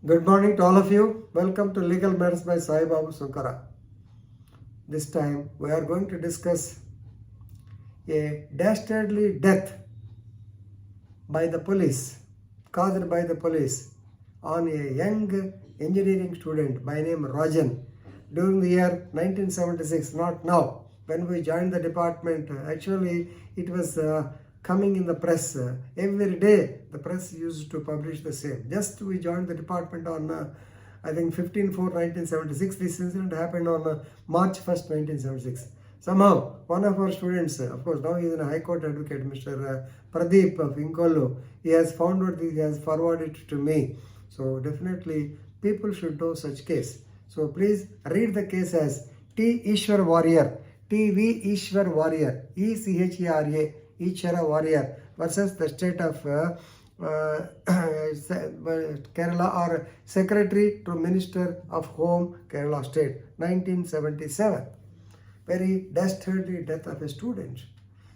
Good morning to all of you. Welcome to Legal Matters by Sai Babu Sunkara. This time we are going to discuss a dastardly death by the police, caused by the police, on a young engineering student by name Rajan during the year 1976, not now. When we joined the department, actually it was coming in the press. Every day the press used to publish the same. Just we joined the department on I think 15/4/1976. This incident happened on March 1st, 1976. Somehow, one of our students, of course, now he is a High Court advocate, Mr. Pradeep of Inkollu, he has found out this, he has forwarded it to me. So, definitely, people should know such case. So, please read the case as T. Eswara Warrior, T.V. Eswara Warrior, E-C-H-E-R-A, Eswara Warrior versus the state of Kerala, or Secretary to Minister of Home, Kerala State, 1977. Very dastardly death of a student.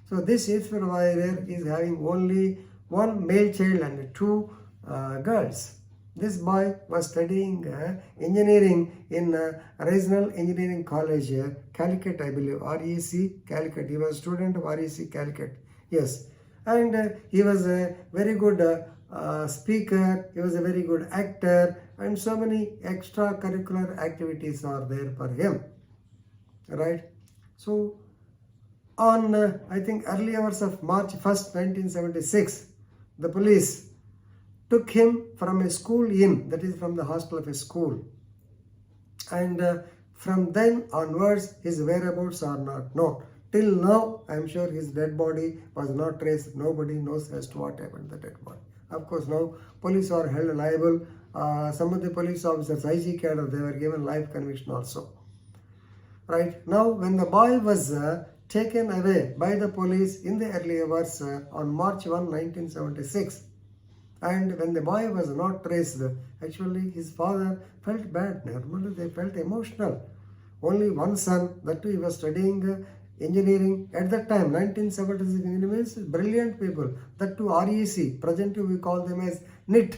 So this Eswara Warrior is having only one male child and two girls. This boy was studying engineering in Regional Engineering College, Calicut, I believe, REC, Calicut. He was a student of REC, Calicut. Yes. And he was a very good speaker, he was a very good actor, and so many extracurricular activities are there for him. Right? So, on I think early hours of March 1st, 1976, the police took him from a school inn, that is from the hostel of a school. And from then onwards, his whereabouts are not known. Till now, I am sure his dead body was not traced. Nobody knows as to what happened to the dead body. Of course, now police are held liable. Some of the police officers, IG cadre, they were given life conviction also. Right now, when the boy was taken away by the police in the early hours on March 1, 1976, and when the boy was not traced, actually his father felt bad. Normally, they felt emotional. Only one son, that too he was studying engineering at that time, 1976. Means brilliant people. That too REC, presently we call them as NIT.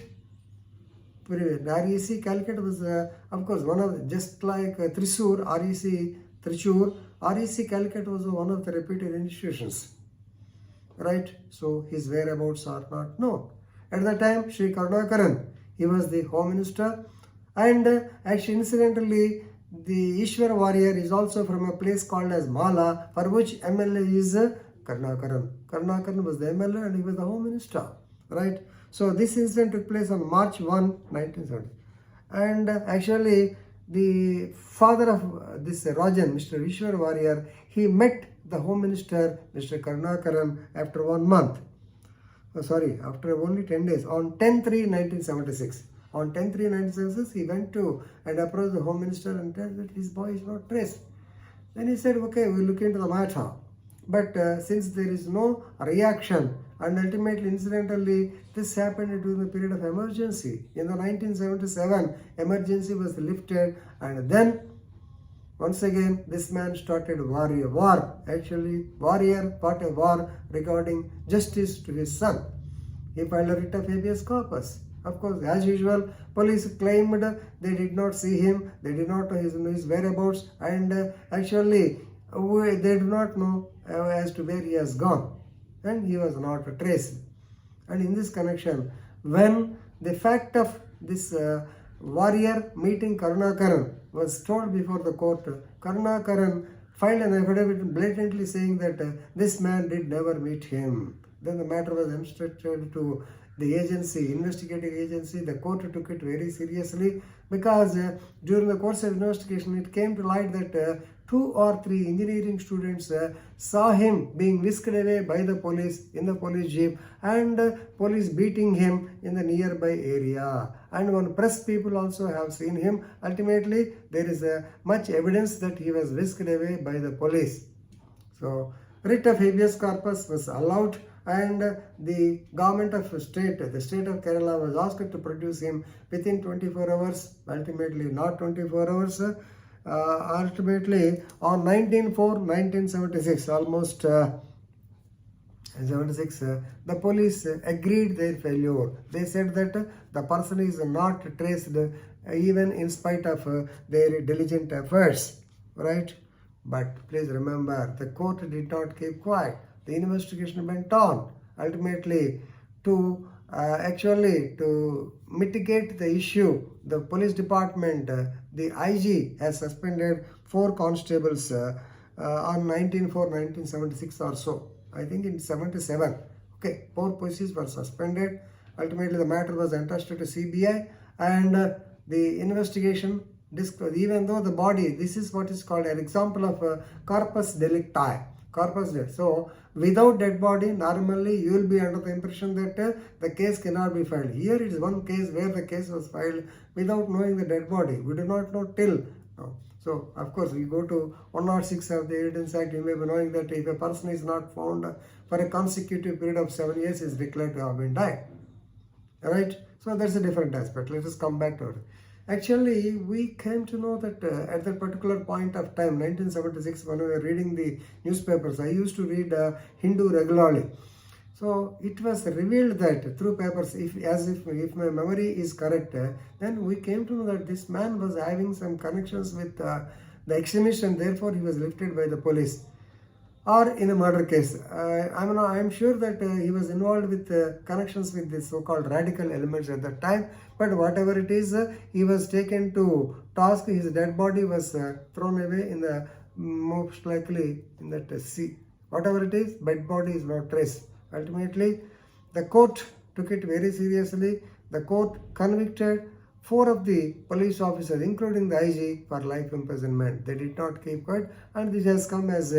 REC Calicut was, of course, one of, just like Thrissur, REC Thrissur, REC Calicut was one of the reputed institutions. Right? So his whereabouts are not known. At the time, Sri Karnakaran, he was the Home Minister, and actually incidentally, the Eswara Warrior is also from a place called as Mala, for which MLA is Karnakaran. Karnakaran was the MLA and he was the Home Minister. Right? So this incident took place on March 1, 1970. And actually, the father of this Rajan, Mr. Eswara Warrior, he met the Home Minister, Mr. Karnakaran, after 1 month. After only 10 days, on 10/3/1976. On 10/3/1976, he went to and approached the Home Minister and told that his boy is not traced. Then he said, okay, we'll look into the matter. But since there is no reaction, and ultimately, incidentally, this happened during the period of emergency. In the 1977, emergency was lifted, and then once again, this man started war. Actually, Warrior fought a war regarding justice to his son. He filed a writ of habeas corpus. Of course, as usual, police claimed they did not see him, they did not know his whereabouts, and actually, they do not know as to where he has gone. And he was not traced. And in this connection, when the fact of this Warrior meeting Karnakaran was told before the court, Karnakaran filed an affidavit blatantly saying that this man did never meet him. Then the matter was instructed to the agency, investigating agency. The court took it very seriously because during the course of investigation, it came to light that 2 or 3 engineering students saw him being whisked away by the police in the police jeep, and police beating him in the nearby area. And one press people also have seen him. Ultimately, there is much evidence that he was whisked away by the police. So, writ of habeas corpus was allowed, and the government of the state of Kerala was asked to produce him within 24 hours. Ultimately, not 24 hours. Ultimately, on 19/4/1976, almost 76, the police agreed their failure. They said that the person is not traced even in spite of their diligent efforts, right? But please remember, the court did not keep quiet. The investigation went on. Ultimately, to to mitigate the issue, the police department, the IG has suspended 4 constables on 1976 or so. I think in 77. Okay, 4 policies were suspended. Ultimately, the matter was entrusted to CBI, and the investigation, even though the body, this is what is called an example of carpus delicti. Corpus dead. So, without dead body, normally you will be under the impression that the case cannot be filed. Here it is one case where the case was filed without knowing the dead body. We do not know till now. So, of course, we go to 106 of the Evidence Act, you may be knowing that if a person is not found for a consecutive period of 7 years, is declared to have been died. Alright? So, that's a different aspect. Let us come back to it. Actually, we came to know that at that particular point of time, 1976, when we were reading the newspapers, I used to read Hindu regularly. So it was revealed that through papers, if my memory is correct, then we came to know that this man was having some connections with the extremists, and therefore he was lifted by the police. Or in a murder case, I'm sure that he was involved with connections with the so-called radical elements at that time. But whatever it is, he was taken to task. His dead body was thrown away in the most likely in that sea. Whatever it is, dead body is not traced. Ultimately, the court took it very seriously. The court convicted 4 of the police officers, including the IG, for life imprisonment. They did not keep quiet, and this has come as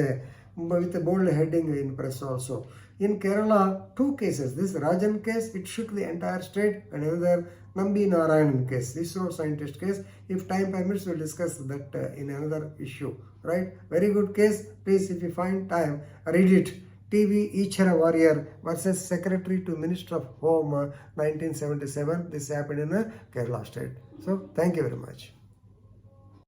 with a bold heading in press also. In Kerala, 2 cases. This Rajan case, it shook the entire state, and another Nambi Narayanan case, resource scientist case. If time permits, we'll discuss that in another issue. Right? Very good case. Please, if you find time, read it. TV Eachara Warrior versus Secretary to Minister of Home 1977. This happened in Kerala state. So, thank you very much.